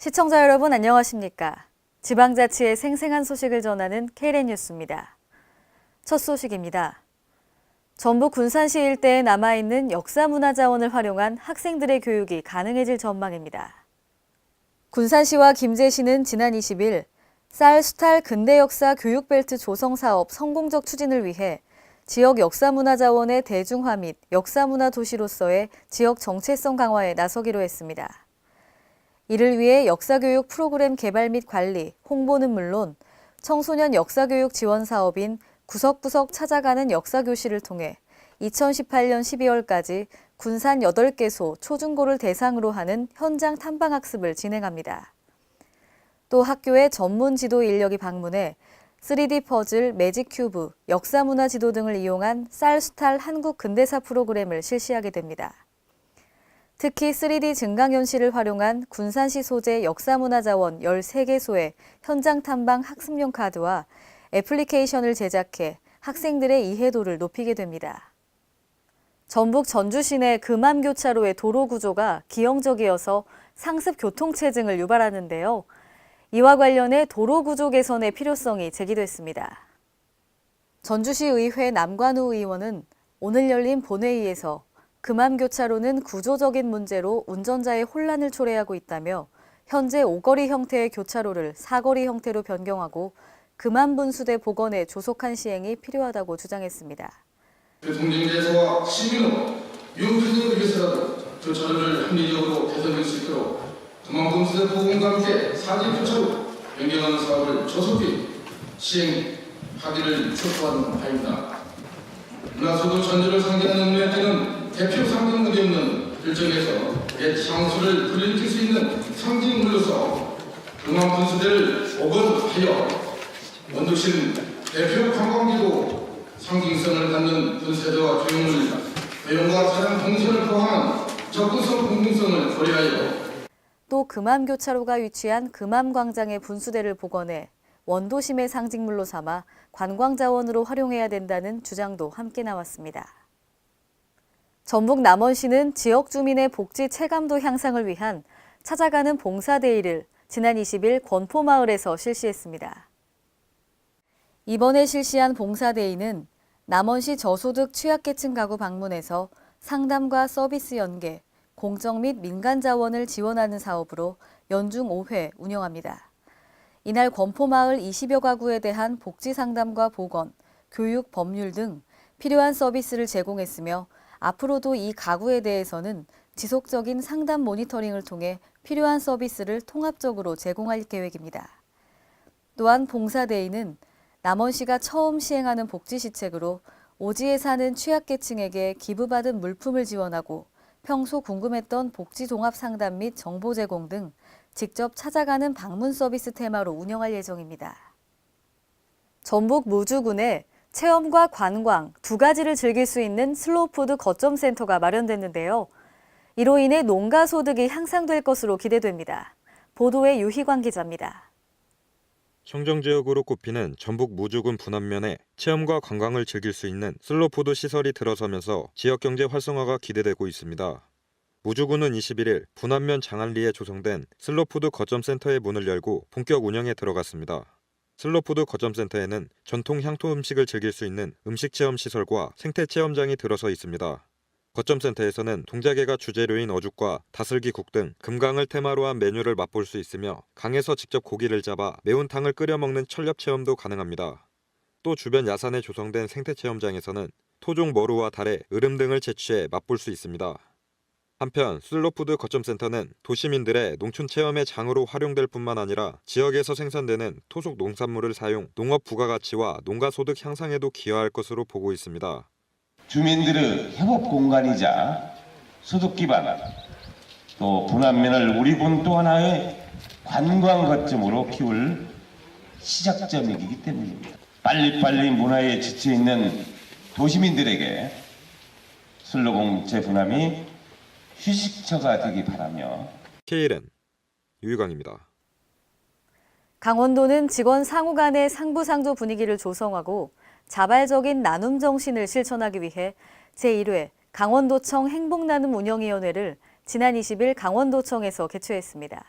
시청자 여러분 안녕하십니까? 지방자치의 생생한 소식을 전하는 KLN 뉴스입니다. 첫 소식입니다. 전북 군산시 일대에 남아있는 역사문화자원을 활용한 학생들의 교육이 가능해질 전망입니다. 군산시와 김제시는 지난 20일 쌀 수탈 근대역사 교육벨트 조성 사업 성공적 추진을 위해 지역 역사문화자원의 대중화 및 역사문화 도시로서의 지역 정체성 강화에 나서기로 했습니다. 이를 위해 역사교육 프로그램 개발 및 관리, 홍보는 물론 청소년 역사교육 지원 사업인 구석구석 찾아가는 역사교실을 통해 2018년 12월까지 군산 8개소 초중고를 대상으로 하는 현장 탐방학습을 진행합니다. 또 학교의 전문 지도 인력이 방문해 3D 퍼즐, 매직 큐브, 역사문화 지도 등을 이용한 쌀수탈 한국 근대사 프로그램을 실시하게 됩니다. 특히 3D 증강현실을 활용한 군산시 소재 역사문화자원 13개소의 현장 탐방 학습용 카드와 애플리케이션을 제작해 학생들의 이해도를 높이게 됩니다. 전북 전주시내 금암교차로의 도로 구조가 기형적이어서 상습 교통체증을 유발하는데요. 이와 관련해 도로 구조 개선의 필요성이 제기됐습니다. 전주시의회 남관우 의원은 오늘 열린 본회의에서 금암교차로는 구조적인 문제로 운전자의 혼란을 초래하고 있다며 현재 5거리 형태의 교차로를 4거리 형태로 변경하고 금암분수대 복원에 조속한 시행이 필요하다고 주장했습니다. 교통정제에서와 시민으로 윤편을 위해서라도 교차로를 합리적으로 개선할 수 있도록 금암분수대 복원과 함께 4지 교차로 변경하는 사업을 조속히 시행하기를 촉구하는 바입니다. 문화소도 전주를 상징하는 문화재는 대표 상징물이 없는 일정에서 옛 향수를 불일으킬 수 있는 상징물로서 금암분수대를 복원하여 원도심 대표 관광지로 상징성을 갖는 분수대와 조형물, 배용과 차량 동선을 포함한 접근성 공공성을 고려하여 또 금암교차로가 위치한 금암광장의 분수대를 복원해 원도심의 상징물로 삼아 관광자원으로 활용해야 된다는 주장도 함께 나왔습니다. 전북 남원시는 지역 주민의 복지 체감도 향상을 위한 찾아가는 봉사데이를 지난 20일 권포마을에서 실시했습니다. 이번에 실시한 봉사데이는 남원시 저소득 취약계층 가구 방문해서 상담과 서비스 연계, 공적 및 민간 자원을 지원하는 사업으로 연중 5회 운영합니다. 이날 권포마을 20여 가구에 대한 복지 상담과 보건, 교육, 법률 등 필요한 서비스를 제공했으며 앞으로도 이 가구에 대해서는 지속적인 상담 모니터링을 통해 필요한 서비스를 통합적으로 제공할 계획입니다. 또한 봉사데이는 남원시가 처음 시행하는 복지시책으로 오지에 사는 취약계층에게 기부받은 물품을 지원하고 평소 궁금했던 복지 종합 상담 및 정보 제공 등 직접 찾아가는 방문 서비스 테마로 운영할 예정입니다. 전북 무주군에 체험과 관광 두 가지를 즐길 수 있는 슬로우푸드 거점센터가 마련됐는데요. 이로 인해 농가 소득이 향상될 것으로 기대됩니다. 보도에 유희광 기자입니다. 청정지역으로 꼽히는 전북 무주군 분안면에 체험과 관광을 즐길 수 있는 슬로푸드 시설이 들어서면서 지역경제 활성화가 기대되고 있습니다. 무주군은 21일 분안면 장안리에 조성된 슬로푸드 거점센터의 문을 열고 본격 운영에 들어갔습니다. 슬로푸드 거점센터에는 전통 향토 음식을 즐길 수 있는 음식체험 시설과 생태체험장이 들어서 있습니다. 거점센터에서는 동자개가 주재료인 어죽과 다슬기국 등 금강을 테마로 한 메뉴를 맛볼 수 있으며 강에서 직접 고기를 잡아 매운탕을 끓여 먹는 철렵 체험도 가능합니다. 또 주변 야산에 조성된 생태체험장에서는 토종 머루와 달래, 으름 등을 채취해 맛볼 수 있습니다. 한편 슬로푸드 거점센터는 도시민들의 농촌 체험의 장으로 활용될 뿐만 아니라 지역에서 생산되는 토속 농산물을 사용 농업 부가가치와 농가 소득 향상에도 기여할 것으로 보고 있습니다. 주민들의 협업 공간이자 소득 기반, 또 분안면을 우리 군 또 하나의 관광 거점으로 키울 시작점이기 때문입니다. 빨리빨리 문화에 지쳐있는 도시민들에게 슬로공제 분함이 휴식처가 되기 바라며 KLN 유희광입니다. 강원도는 직원 상호 간의 상부상조 분위기를 조성하고 자발적인 나눔 정신을 실천하기 위해 제1회 강원도청 행복나눔 운영위원회를 지난 20일 강원도청에서 개최했습니다.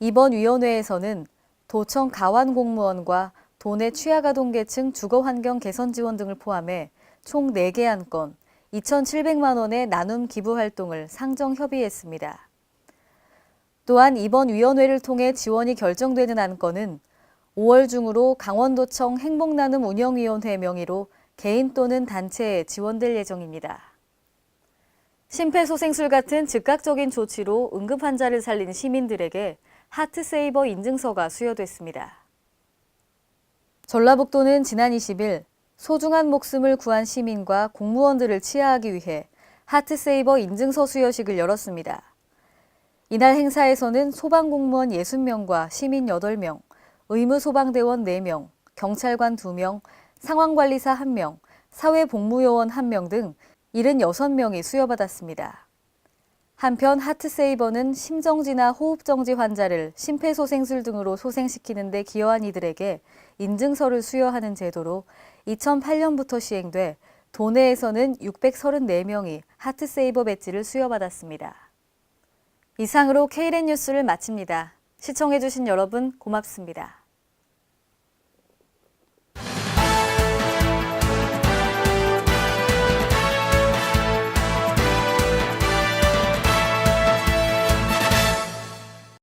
이번 위원회에서는 도청 가완 공무원과 도내 취약아동계층 주거환경 개선 지원 등을 포함해 총 4개 안건 2,700만 원의 나눔 기부 활동을 상정 협의했습니다. 또한 이번 위원회를 통해 지원이 결정되는 안건은 5월 중으로 강원도청 행복나눔 운영위원회 명의로 개인 또는 단체에 지원될 예정입니다. 심폐소생술 같은 즉각적인 조치로 응급 환자를 살린 시민들에게 하트세이버 인증서가 수여됐습니다. 전라북도는 지난 20일 소중한 목숨을 구한 시민과 공무원들을 치하하기 위해 하트세이버 인증서 수여식을 열었습니다. 이날 행사에서는 소방공무원 60명과 시민 8명, 의무소방대원 4명, 경찰관 2명, 상황관리사 1명, 사회복무요원 1명 등 76명이 수여받았습니다. 한편 하트세이버는 심정지나 호흡정지 환자를 심폐소생술 등으로 소생시키는 데 기여한 이들에게 인증서를 수여하는 제도로 2008년부터 시행돼 도내에서는 634명이 하트세이버 배지를 수여받았습니다. 이상으로 K랜 뉴스를 마칩니다. 시청해주신 여러분 고맙습니다.